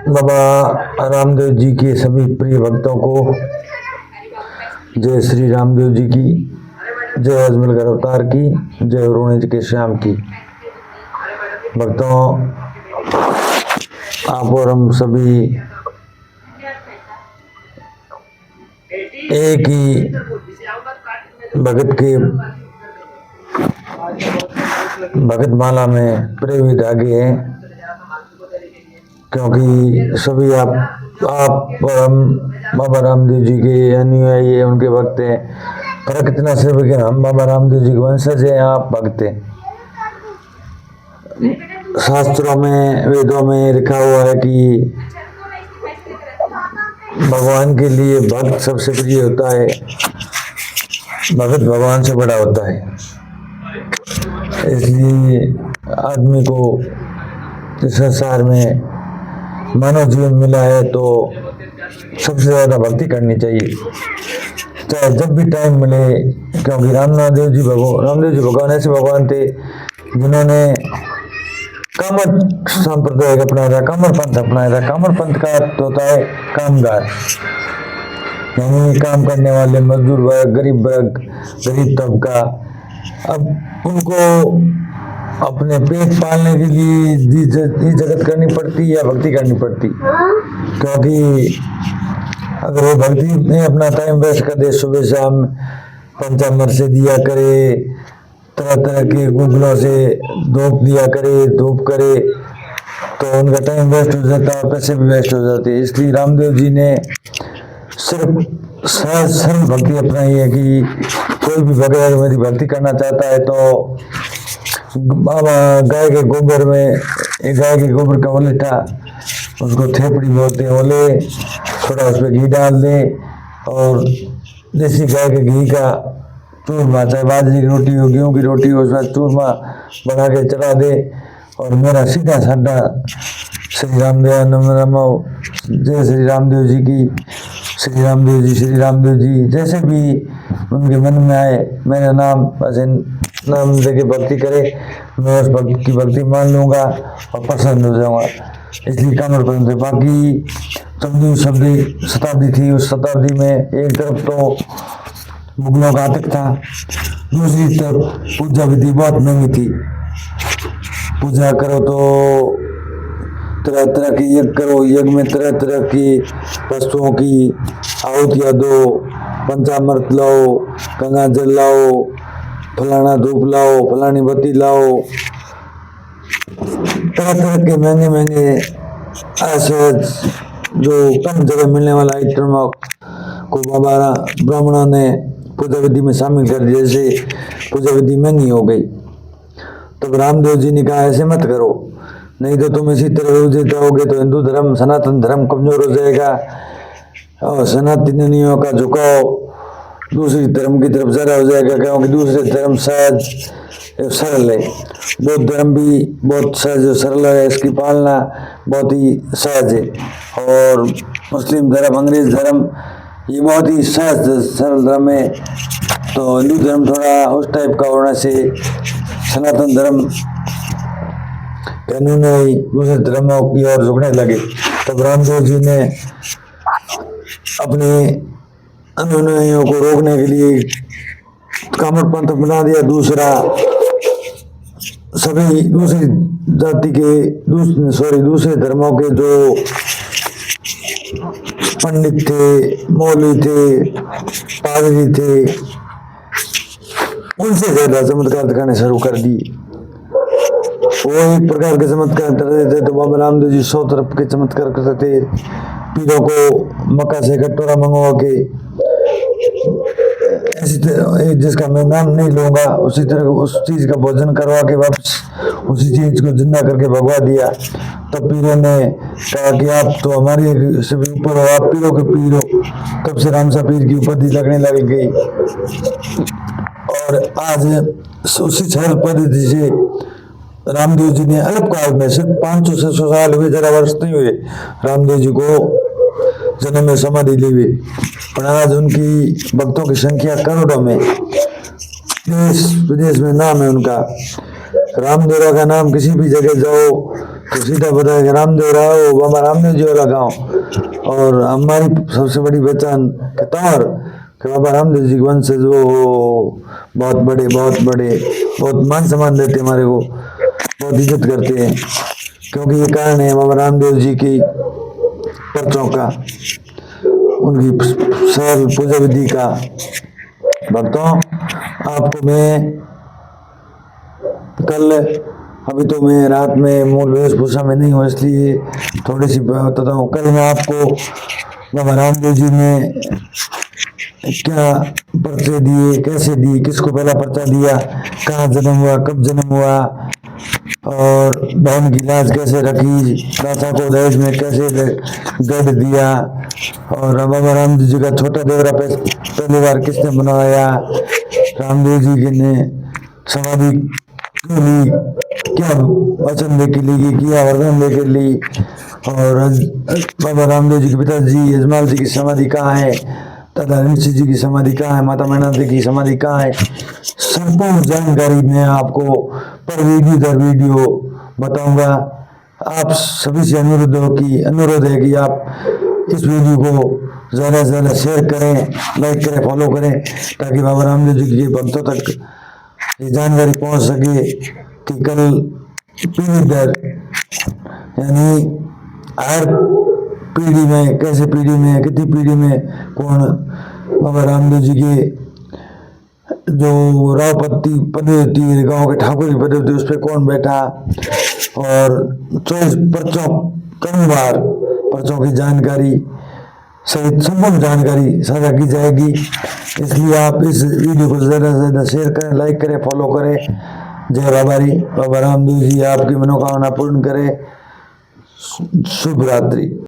बाबा रामदेव जी के सभी प्रिय भक्तों को जय श्री रामदेव जी की, जय अजमेर अवतार की, जय रोणे जी के श्याम की। भक्तों, आप और हम सभी एक ही भगत के भगत माला में प्रेमी धागे हैं, क्योंकि सभी आप और हम बाबा रामदेव जी के अनुयायी हैं, उनके भक्त हैं। फर्क इतना सिर्फ कि हम बाबा रामदेव जी के वंशज हैं, आप भक्त हैं। शास्त्रों में, वेदों में लिखा हुआ है कि भगवान के लिए भक्त सबसे प्रिय होता है, भगत भगवान से बड़ा होता है। इसलिए आदमी को इस संसार में मानव जीवन मिला है तो सबसे ज़्यादा भक्ति करनी चाहिए, चाहे जब भी टाइम मिले। क्योंकि रामदेव जी भगवान ऐसे भगवान थे जिन्होंने कामर संप्रदाय अपनाया था, कामर पंथ अपनाया था। कामर पंथ का अर्थ होता है कामगार, यानी काम करने वाले मजदूर वर्ग, गरीब तबका। अब उनको अपने पेट पालने के लिए जगत करनी पड़ती या भक्ति करनी पड़ती, क्योंकि अगर वो भक्ति में अपना टाइम वेस्ट कर दे, सुबह शाम पंचामृत से दिया करे, तरह तरह के गुगलों से धूप करे, तो उनका टाइम वेस्ट हो जाता है, पैसे भी वेस्ट हो जाते हैं। इसलिए रामदेव जी ने सिर्फ सरल भक्ति अपनाई है कि कोई भी भगत मेरी भक्ति करना चाहता है तो गाय के गोबर का ओलेटा, उसको थेपड़ी बोलते हैं, ओले थोड़ा उस पर घी डाल दे और देसी गाय के घी का चूरमा, चाहे बाजरे की रोटी हो, गेहूँ की रोटी हो, उसमें चूरमा बना के चढ़ा दे और मेरा सीधा साधा श्री रामदेव नमो, जय श्री रामदेव जी की, श्री रामदेव जी जैसे भी उनके मन में आए मेरा नाम नाम देके भक्ति करे, मैं उस भक्त की भक्ति मान लूँगा और प्रसन्न हो जाऊँगा। इसलिए कामर पंथ है। बाकी 14वीं शताब्दी थी, उस शताब्दी में एक तरफ तो मुगलों का आतंक था, दूसरी तरफ पूजा विधि बहुत महंगी थी। पूजा करो तो तरह तरह के यज्ञ करो, यज्ञ में तरह तरह की वस्तुओं की आहुतियाँ दो, पंचामृत लाओ, गंगा जल लाओ, फलाना धूप लाओ, फलानी बत्ती लाओ, तरह तरह के महंगे ऐसे जो कम जगह मिलने वाला आइटम को बाबा ब्राह्मणों ने पूजा विधि में शामिल कर दिया। जैसे पूजा विधि महंगी हो गई, तब रामदेव जी ने कहा ऐसे मत करो, नहीं तो तुम इसी तरह रोज जाओगे तो हिंदू धर्म, सनातन धर्म कमजोर हो जाएगा और सनातनियों का झुकाव दूसरी धर्म की तरफ ज़्यादा हो जाएगा, क्योंकि दूसरे धर्म सहज सरल है। बौद्ध धर्म भी बहुत सहज और सरल है, इसकी पालना बहुत ही सहज है। और मुस्लिम धर्म, अंग्रेज धर्म, ये बहुत ही सहज सरल धर्म है। तो हिंदू धर्म थोड़ा उस टाइप का होने से सनातन धर्म कानून ही दूसरे धर्मों की ओर झुकने लगे। तब रामदेव जी ने अपने अनुयायियों को रोकने के लिए कामर पंथ बना दिया। दूसरा सभी दूसरी जाति के दूसरे धर्मों के जो पंडित थे, मौलवी थे, पादरी थे, उनसे ज्यादा चमत्कार दिखाने शुरू कर दिए। वो एक प्रकार के चमत्कार कर रहे थे तो बाबा रामदेव जी 100 तरफ के चमत्कार करते थे। पीरों को मक्का से कटोरा मंगवा के, ऐसी तरह जिसका मैं नाम नहीं लूंगा, उसी तरह उस चीज का भोजन करवा के वापस उसी चीज को जिंदा करके भगवा दिया। तब पीरों ने कहा कि आप तो हमारे से भी ऊपर हो, आप पीरों के पीर हो। तब से रामसा पीर की उपाधि लगने लग गई और आज उसी सरल पद्धति से रामदेव जी ने अल्पकाल में सिर्फ 500-600 साल हुए, जरा वर्ष नहीं हुए रामदेव जी को जन्म में समाधि ली हुई, और आज उनकी भक्तों की संख्या करोड़ों में, देश विदेश में नाम है उनका। रामदेवरा का नाम किसी भी जगह जाओ तो सीधा बताया कि रामदेव राव बाबा रामदेव जी वाला गाँव। और हमारी सबसे बड़ी पहचान कतौर कि बाबा रामदेव जी के वंशज वो बहुत बड़े बहुत मान सम्मान देते हमारे को, बहुत इज्जत करते हैं, क्योंकि ये कारण है बाबा रामदेव जी की पर्चों का, उनकी सरल पूजा विधि का। भक्तों, आपको मैं कल, अभी तो मैं रात में मूल वेशभूषा में नहीं हूँ इसलिए थोड़ी सी बताता हूँ। कल मैं आपको बाबा रामदेव जी ने क्या पर्चे दिए, कैसे दिए, किसको पहला पर्चा दिया, कहाँ जन्म हुआ, कब जन्म हुआ, और बहन की लाज कैसे रखी, दाता को दहेज में कैसे गढ़ दिया, और बाबा रामदेव जी का छोटा देवरा पहली बार किसने बनवाया, रामदेव जी के ने समाधि क्यों ली, क्या वचन लेके ली, किया वरदान लेके ली, और बाबा रामदेव जी के पिताजी यजमाल जी की समाधि कहाँ है, दादा ऋषि जी की समाधि कहाँ है, माता मैना जी की समाधि कहाँ है, संपूर्ण जानकारी मैं आपको पर वीडियो दर वीडियो बताऊंगा। आप सभी से अनुरोध है कि आप इस वीडियो को ज़्यादा से ज़्यादा शेयर करें, लाइक करें, फॉलो करें, ताकि बाबा रामदेव जी के भक्तों तक ये जानकारी पहुंच सके कि कल पीढ़ी दर यानी हर पीढ़ी में, कैसे पीढ़ी में, कितनी पीढ़ी में कौन बाबा रामदेव जी के जो रावपत्ती पदवी होती है, गाँव के ठाकुर की पदवी होती है, उस पर कौन बैठा, और 24 पर्चों कई बार पर्चों की जानकारी सहित संपूर्ण जानकारी साझा की जाएगी। इसलिए आप इस वीडियो को ज़्यादा से ज़्यादा शेयर करें, लाइक करें, फॉलो करें। जय बाबारी, बाबा रामदेव जी आपकी मनोकामना पूर्ण करे। शुभ रात्रि।